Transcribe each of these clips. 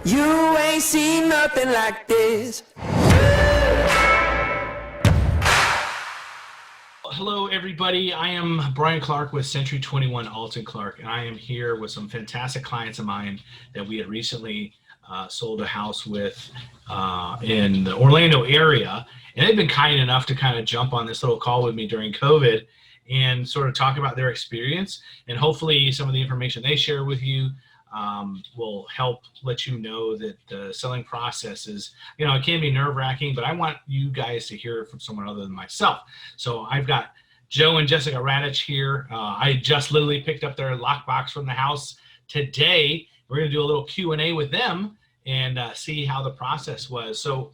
You ain't seen nothing like this. Hello, everybody. I am Bryan Clark with Century 21 Alton Clark, and I am here with some fantastic clients of mine that we had recently sold a house with in the Orlando area. And they've been kind enough to kind of jump on this little call with me during COVID and sort of talk about their experience. And hopefully some of the information they share with you will help let you know that the selling process is, it can be nerve-wracking, but I want you guys to hear it from someone other than myself. So I've got Joe and Jessica Raditch here. I just literally picked up their lockbox from the house today. We're going to do a little Q&A with them and see how the process was. So,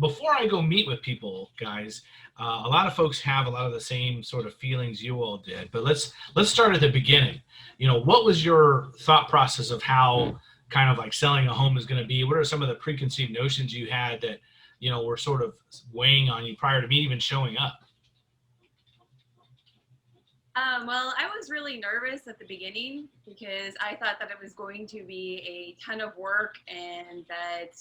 before I go meet with people, guys, a lot of folks have a lot of the same sort of feelings you all did, but let's start at the beginning. What was your thought process of how kind of like selling a home is going to be? What are some of the preconceived notions you had that, were sort of weighing on you prior to me even showing up? Well, I was really nervous at the beginning because I thought that it was going to be a ton of work and that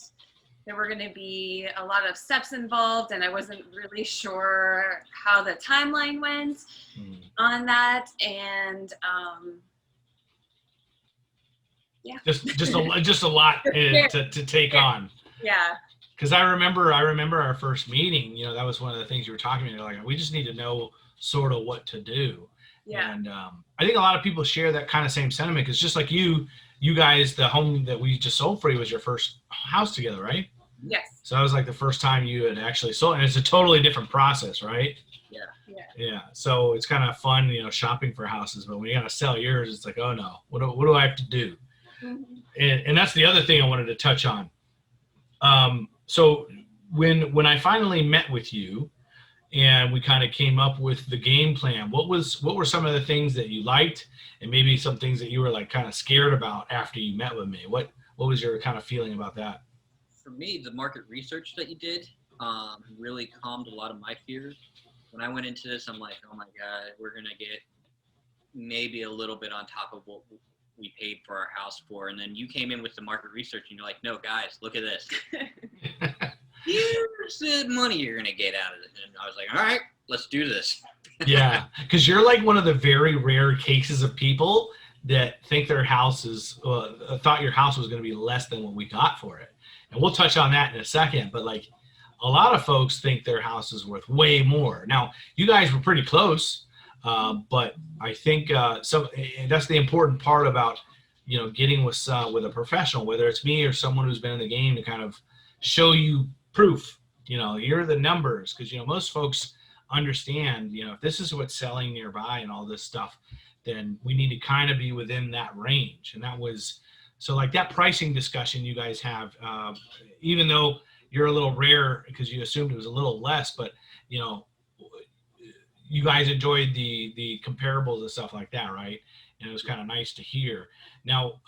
there were going to be a lot of steps involved, and I wasn't really sure how the timeline went on that. And yeah, just a lot to take on. Yeah. Because I remember our first meeting. That was one of the things you were talking to me. You're like, we just need to know sort of what to do. Yeah. And I think a lot of people share that kind of same sentiment. Because just like you guys, the home that we just sold for you was your first house together, right? Yes. So that was like the first time you had actually sold, and it's a totally different process, right? Yeah. So it's kind of fun, shopping for houses, but when you got to sell yours, it's like, oh no, what do I have to do? Mm-hmm. And that's the other thing I wanted to touch on. So when I finally met with you, and we kind of came up with the game plan, what were some of the things that you liked, and maybe some things that you were like kind of scared about after you met with me? What was your kind of feeling about that? For me, the market research that you did really calmed a lot of my fears. When I went into this, I'm like, oh my God, we're going to get maybe a little bit on top of what we paid for our house for. And then you came in with the market research and you're like, no, guys, look at this. Here's the money you're going to get out of it. And I was like, all right, let's do this. Yeah, because you're like one of the very rare cases of people that think their house is, thought your house was going to be less than what we got for it. And we'll touch on that in a second, but like a lot of folks think their house is worth way more. Now, you guys were pretty close, but I think so. And that's the important part about, getting with a professional, whether it's me or someone who's been in the game, to kind of show you proof. You're the numbers, because most folks understand. If this is what's selling nearby and all this stuff, then we need to kind of be within that range. And that was. So like that pricing discussion you guys have, even though you're a little rare because you assumed it was a little less, but you guys enjoyed the comparables and stuff like that, right? And it was kind of nice to hear. Now,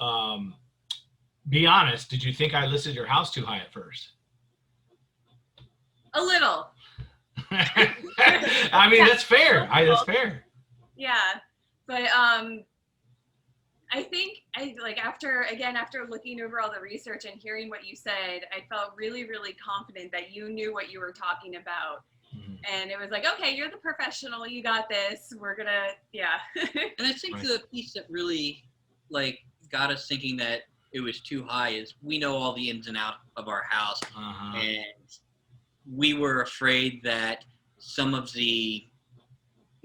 be honest, did you think I listed your house too high at first? A little. I mean, that's fair. That's fair. Yeah, but I think after looking over all the research and hearing what you said, I felt really, really confident that you knew what you were talking about. Mm-hmm. And it was like, okay, you're the professional, you got this. We're gonna, yeah. And I think the piece that really got us thinking that it was too high is we know all the ins and outs of our house. Uh-huh. And we were afraid that some of the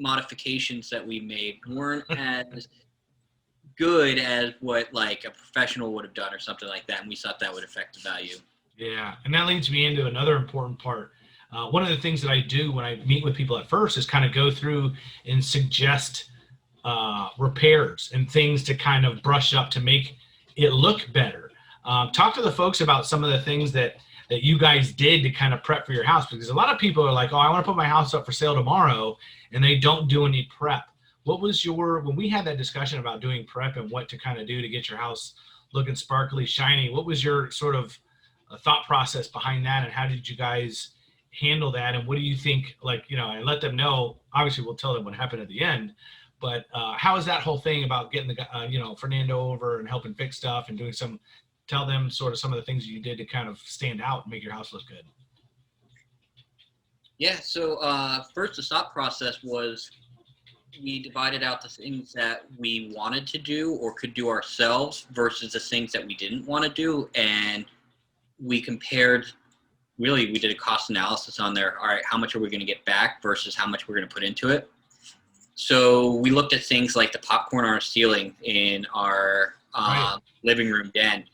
modifications that we made weren't as good as what like a professional would have done or something like that, and we thought that would affect the value. Yeah, and that leads me into another important part. One of the things that I do when I meet with people at first is kind of go through and suggest repairs and things to kind of brush up to make it look better. Talk to the folks about some of the things that you guys did to kind of prep for your house, because a lot of people are like, oh, I want to put my house up for sale tomorrow, and they don't do any prep. What was when we had that discussion about doing prep and what to kind of do to get your house looking sparkly, shiny, what was your sort of thought process behind that, and how did you guys handle that? And what do you think, and let them know, obviously we'll tell them what happened at the end, but how is that whole thing about getting the, Fernando over and helping fix stuff and doing some tell them sort of some of the things you did to kind of stand out and make your house look good. Yeah, so first the thought process was we divided out the things that we wanted to do or could do ourselves versus the things that we didn't want to do. And we compared, really, we did a cost analysis on there. All right, how much are we going to get back versus how much we're going to put into it? So we looked at things like the popcorn on our ceiling in our living room den.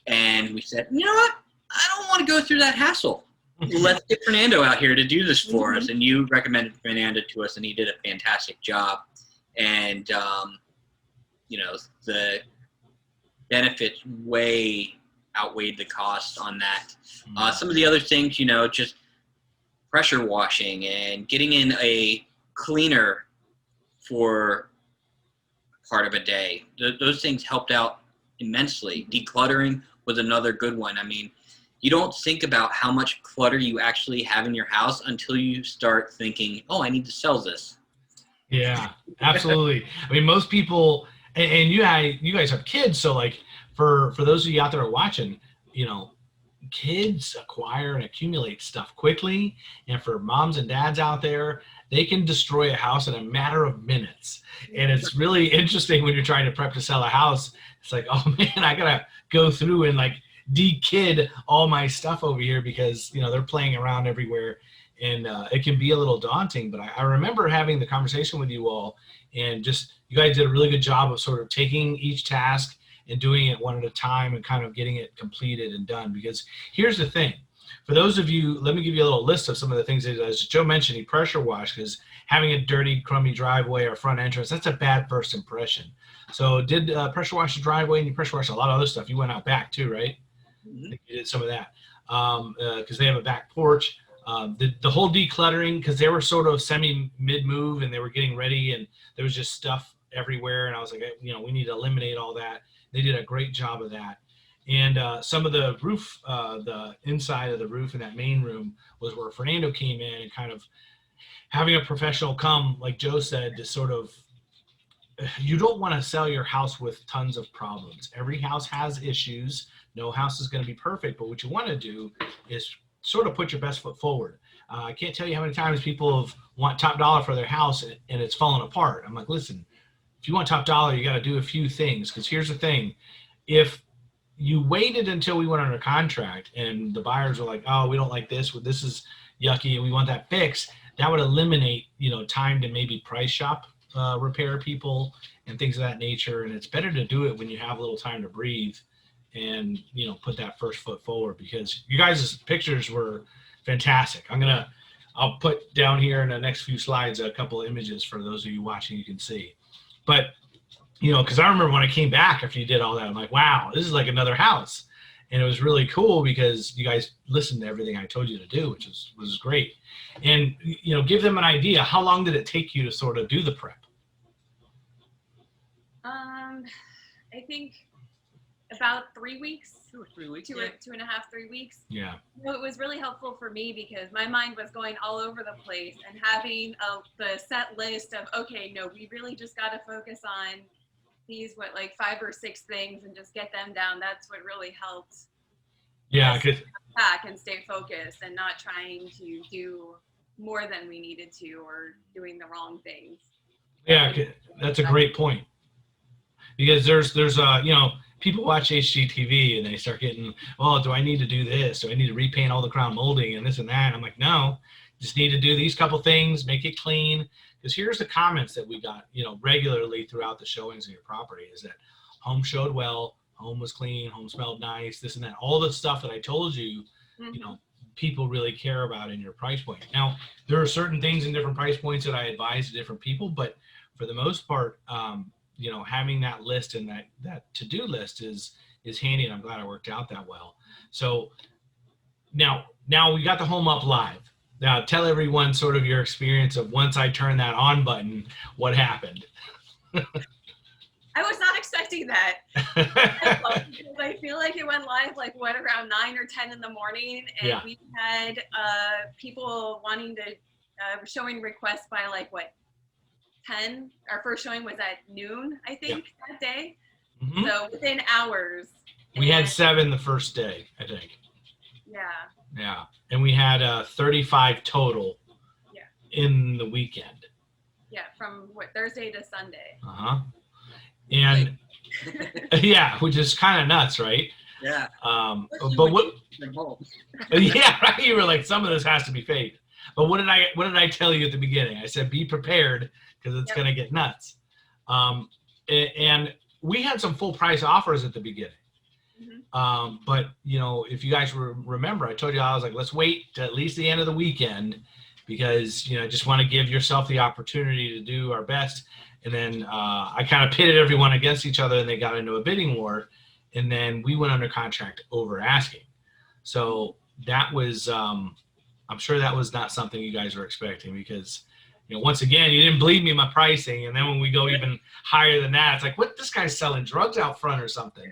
And we said, you know what? I don't want to go through that hassle. Let's get Fernando out here to do this for us. And you recommended Fernando to us, and he did a fantastic job. And, you know, the benefits way outweighed the cost on that. Some of the other things, you know, just pressure washing and getting in a cleaner for part of a day. Those things helped out immensely. Decluttering was another good one. I mean, you don't think about how much clutter you actually have in your house until you start thinking, oh, I need to sell this. Yeah, absolutely. I mean, most people, and you guys have kids, so like for those of you out there watching, you know, kids acquire and accumulate stuff quickly, and for moms and dads out there, they can destroy a house in a matter of minutes. And it's really interesting when you're trying to prep to sell a house. It's like, oh man, I gotta go through and like de-kid all my stuff over here because, you know, they're playing around everywhere, and it can be a little daunting. But I remember having the conversation with you all, and just you guys did a really good job of sort of taking each task and doing it one at a time and kind of getting it completed and done. Because here's the thing, for those of you, let me give you a little list of some of the things that, as Joe mentioned, he pressure washed, because having a dirty, crummy driveway or front entrance, that's a bad first impression. So did pressure wash the driveway, and you pressure washed a lot of other stuff. You went out back too, right? Mm-hmm. You did some of that because they have a back porch. The whole decluttering, because they were sort of mid-move and they were getting ready, and there was just stuff everywhere. And I was like, you know, we need to eliminate all that. They did a great job of that. And some of the roof, the inside of the roof in that main room was where Fernando came in, and kind of having a professional come, like Joe said, to sort of, you don't want to sell your house with tons of problems. Every house has issues. No house is going to be perfect, but what you want to do is sort of put your best foot forward. I can't tell you how many times people want top dollar for their house and it's falling apart. I'm like, listen, if you want top dollar, you got to do a few things. Because here's the thing. If you waited until we went under contract and the buyers were like, oh, we don't like this, this is yucky, and we want that fixed, that would eliminate, you know, time to maybe price shop repair people and things of that nature. And it's better to do it when you have a little time to breathe and, you know, put that first foot forward, because you guys' pictures were fantastic. I'll put down here in the next few slides a couple of images for those of you watching, you can see. But, you know, because I remember when I came back after you did all that, I'm like, wow, this is like another house. And it was really cool because you guys listened to everything I told you to do, which was great. And, you know, give them an idea. How long did it take you to sort of do the prep? I think about 3 weeks. 2 or 3 weeks. 2.5, 3 weeks. Yeah. So it was really helpful for me because my mind was going all over the place, and having the set list of, okay, no, we really just got to focus on these, 5 or 6 things and just get them down. That's what really helped. Yeah. Back and stay focused and not trying to do more than we needed to or doing the wrong things. Yeah. That's a great point. Because there's you know, people watch HGTV and they start getting, well, do I need to do this? Do I need to repaint all the crown molding and this and that? And I'm like, no, just need to do these couple things, make it clean. Because here's the comments that we got, you know, regularly throughout the showings of your property is that home showed well, home was clean, home smelled nice, this and that. All the stuff that I told you, you know, people really care about in your price point. Now, there are certain things in different price points that I advise to different people, but for the most part, you know, having that list and that to-do list is handy, and I'm glad it worked out that well. So now we got the home up live. Now tell everyone sort of your experience of once I turned that on button, what happened? I was not expecting that. I feel like it went live around 9 or 10 in the morning, and yeah. We had people wanting to showing requests by 10. Our first showing was at noon, I think, that day. Mm-hmm. So within hours, We had And- 7 the first day, I think. Yeah. Yeah. And we had 35 total Yeah. in the weekend. Yeah, from Thursday to Sunday. Uh-huh. And yeah, which is kind of nuts, right? Yeah. But what From home. yeah, right. You were like, some of this has to be fake. But what did I tell you at the beginning? I said, be prepared because it's going to get nuts. And we had some full price offers at the beginning. Mm-hmm. But if you guys remember, I told you, I was like, let's wait to at least the end of the weekend because, I just want to give yourself the opportunity to do our best. And then I kind of pitted everyone against each other and they got into a bidding war. And then we went under contract over asking. So that was, I'm sure that was not something you guys were expecting because, once again, you didn't believe me in my pricing. And then when we go even higher than that, it's like, what, this guy's selling drugs out front or something.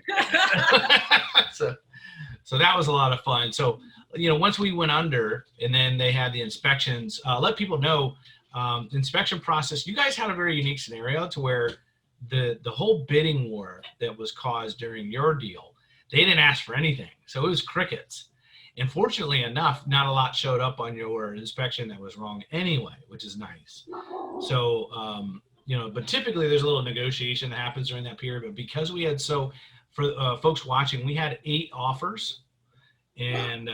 So that was a lot of fun. So, once we went under and then they had the inspections, let people know, inspection process, you guys had a very unique scenario to where the whole bidding war that was caused during your deal, they didn't ask for anything. So it was crickets. And fortunately enough, not a lot showed up on your inspection that was wrong anyway, which is nice. So, but typically there's a little negotiation that happens during that period. But because we had for folks watching, we had 8 offers. And,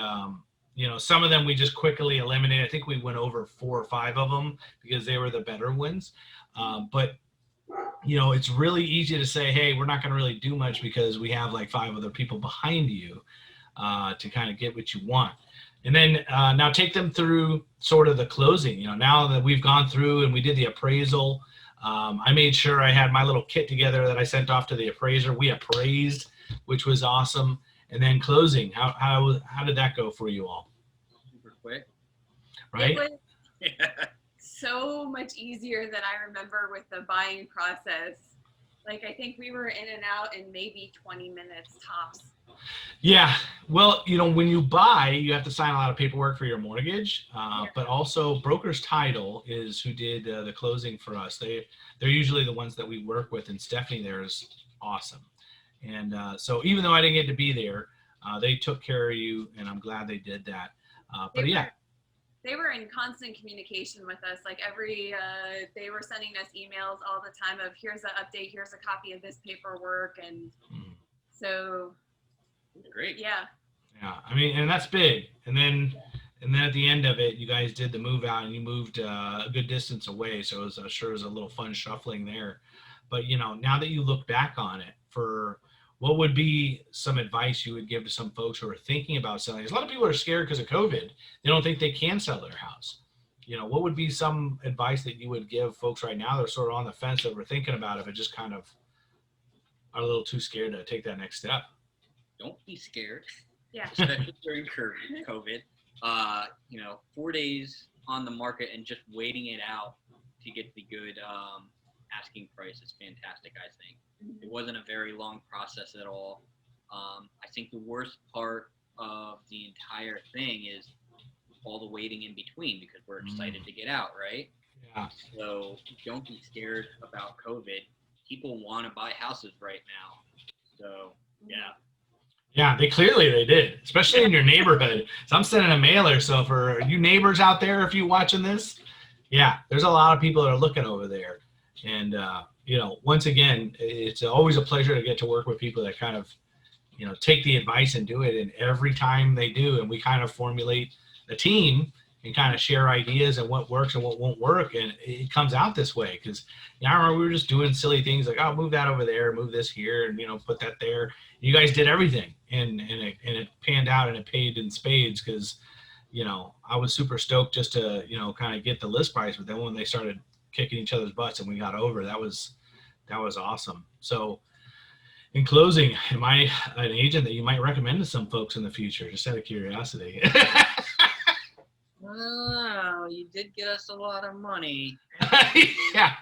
some of them we just quickly eliminated. I think we went over 4 or 5 of them because they were the better ones. But it's really easy to say, hey, we're not going to really do much because we have like 5 other people behind you to kind of get what you want. And then now take them through sort of the closing. Now that we've gone through and we did the appraisal, I made sure I had my little kit together that I sent off to the appraiser. We appraised, which was awesome. And then closing, how did that go for you all? Super quick. Right? It was so much easier than I remember with the buying process. Like, I think we were in and out in maybe 20 minutes tops. Yeah. Well, when you buy, you have to sign a lot of paperwork for your mortgage, but also Broker's Title is who did the closing for us. They're usually the ones that we work with, and Stephanie there is awesome. And so even though I didn't get to be there, they took care of you, and I'm glad they did that. They were in constant communication with us. Like they were sending us emails all the time of here's an update, here's a copy of this paperwork. And so. Great. Yeah. Yeah. I mean, and that's big. And then at the end of it, you guys did the move out and you moved a good distance away. So it was a little fun shuffling there. But, now that you look back on it, what would be some advice you would give to some folks who are thinking about selling? A lot of people are scared because of COVID. They don't think they can sell their house. What would be some advice that you would give folks right now that are sort of on the fence that were thinking about it, but just kind of are a little too scared to take that next step? Don't be scared. Yeah. Especially during COVID. 4 days on the market and just waiting it out to get the good asking price is fantastic, I think. It wasn't a very long process at all. I think the worst part of the entire thing is all the waiting in between because we're excited to get out, right? Yeah. So don't be scared about COVID. People want to buy houses right now. So, yeah. Yeah, they did, especially in your neighborhood. So I'm sending a mailer. So for you neighbors out there, if you're watching this, yeah, there's a lot of people that are looking over there. And, once again, it's always a pleasure to get to work with people that kind of, take the advice and do it. And every time they do, and we kind of formulate a team and kind of share ideas and what works and what won't work. And it comes out this way because I remember we were just doing silly things like, oh, move that over there, move this here, and, put that there. You guys did everything and it panned out and it paid in spades because, I was super stoked just to, kind of get the list price. But then when they started kicking each other's butts and we got over, that was awesome. So in closing, am I an agent that you might recommend to some folks in the future? Just out of curiosity. Oh, you did get us a lot of money. Yeah,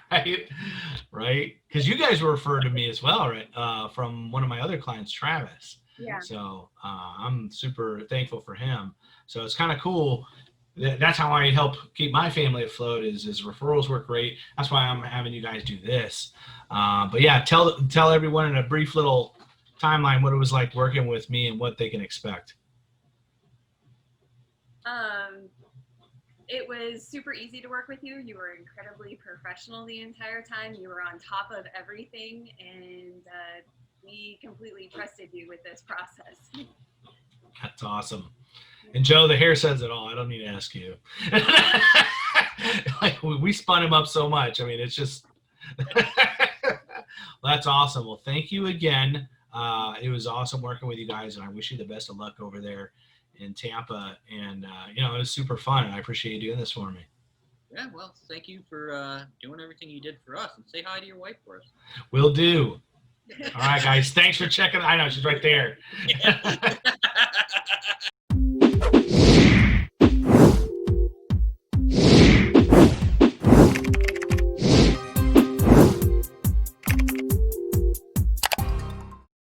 right. Because you guys were referred to me as well, right? From one of my other clients, Travis. Yeah. So I'm super thankful for him. So it's kind of cool. That's how I help keep my family afloat. Is referrals work great. That's why I'm having you guys do this. But yeah, tell everyone in a brief little timeline, what it was like working with me and what they can expect. It was super easy to work with you. You were incredibly professional the entire time. You were on top of everything, and we completely trusted you with this process. That's awesome. And Joe, the hair says it all. I don't need to ask you. Like, we spun him up so much. I mean, it's just that's awesome. Well, thank you again. It was awesome working with you guys, and I wish you the best of luck over there in Tampa. And it was super fun, and I appreciate you doing this for me. Yeah, well, thank you for doing everything you did for us, and say hi to your wife for us. Will do. All right, guys. Thanks for checking. I know she's right there.